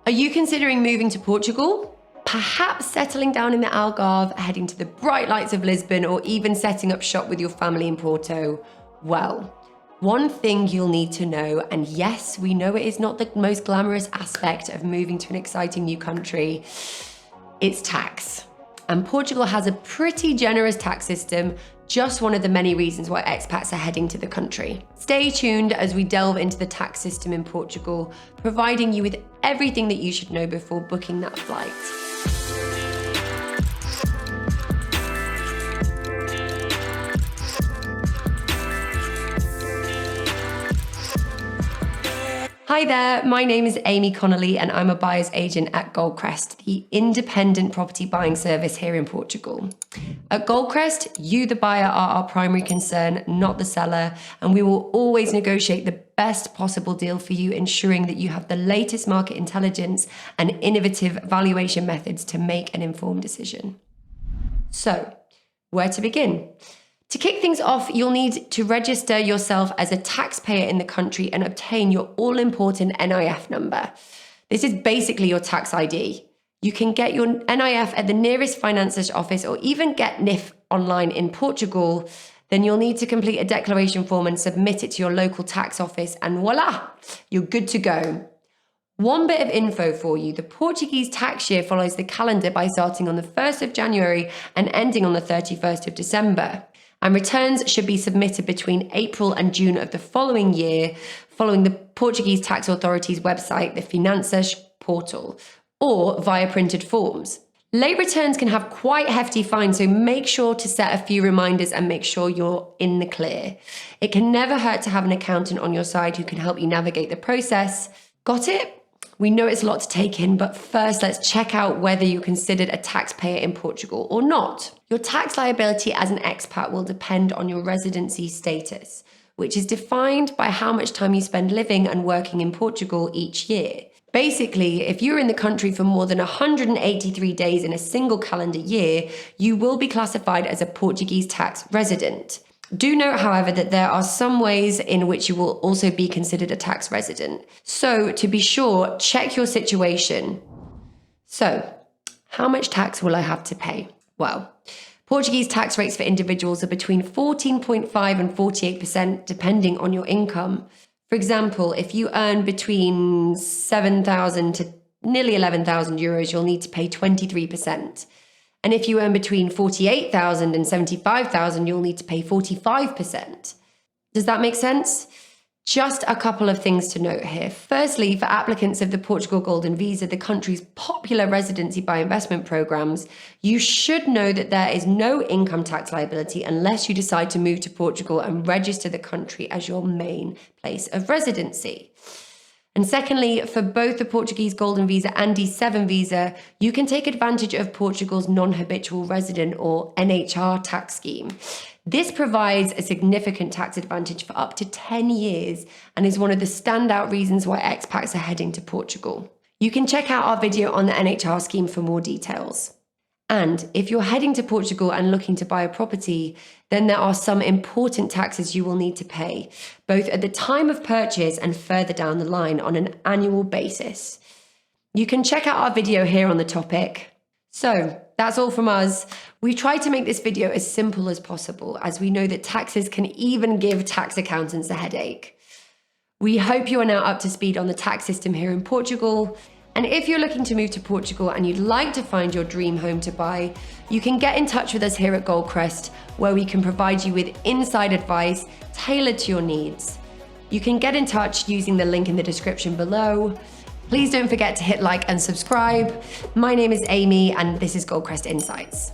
Are you considering moving to Portugal? Perhaps settling down in the Algarve, heading to the bright lights of Lisbon, or even setting up shop with your family in Porto? Well, one thing you'll need to know, and yes, we know it is not the most glamorous aspect of moving to an exciting new country, it's tax. And Portugal has a pretty generous tax system, just one of the many reasons why expats are heading to the country. Stay tuned as we delve into the tax system in Portugal, providing you with everything that you should know before booking that flight. Hi there, my name is Amy Connolly and I'm a buyer's agent at Goldcrest, the independent property buying service here in Portugal. At Goldcrest, you, the buyer, are our primary concern, not the seller, and we will always negotiate the best possible deal for you, ensuring that you have the latest market intelligence and innovative valuation methods to make an informed decision. So, where to begin? To kick things off, you'll need to register yourself as a taxpayer in the country and obtain your all-important NIF number. This is basically your tax ID. You can get your NIF at the nearest financer's office or even get NIF online in Portugal. Then you'll need to complete a declaration form and submit it to your local tax office, and voila, you're good to go. One bit of info for you: the Portuguese tax year follows the calendar by starting on the 1st of January and ending on the 31st of December. And returns should be submitted between April and June of the following year, following the Portuguese tax authority's website, the Finanças portal, or via printed forms. Late returns can have quite hefty fines, so make sure to set a few reminders and make sure you're in the clear. It can never hurt to have an accountant on your side who can help you navigate the process. Got it? We know it's a lot to take in, but first let's check out whether you're considered a taxpayer in Portugal or not. Your tax liability as an expat will depend on your residency status, which is defined by how much time you spend living and working in Portugal each year. Basically, if you're in the country for more than 183 days in a single calendar year, you will be classified as a Portuguese tax resident. Do note, however, that there are some ways in which you will also be considered a tax resident. So to be sure, check your situation. So, how much tax will I have to pay? Well, Portuguese tax rates for individuals are between 14.5% and 48%, depending on your income. For example, if you earn between 7,000 to nearly 11,000 euros, you'll need to pay 23%. And if you earn between 48,000 and 75,000, you'll need to pay 45%. Does that make sense? Just a couple of things to note here. Firstly, for applicants of the Portugal Golden Visa, the country's popular residency by investment programs, you should know that there is no income tax liability unless you decide to move to Portugal and register the country as your main place of residency. And secondly, for both the Portuguese Golden Visa and D7 visa, you can take advantage of Portugal's non-habitual resident or NHR tax scheme. This provides a significant tax advantage for up to 10 years and is one of the standout reasons why expats are heading to Portugal. You can check out our video on the NHR scheme for more details. And if you're heading to Portugal and looking to buy a property, then there are some important taxes you will need to pay, both at the time of purchase and further down the line on an annual basis. You can check out our video here on the topic. So that's all from us. We tried to make this video as simple as possible, as we know that taxes can even give tax accountants a headache. We hope you are now up to speed on the tax system here in Portugal. And if you're looking to move to Portugal and you'd like to find your dream home to buy, you can get in touch with us here at Goldcrest, where we can provide you with inside advice tailored to your needs. You can get in touch using the link in the description below. Please don't forget to hit like and subscribe. My name is Amy and this is Goldcrest Insights.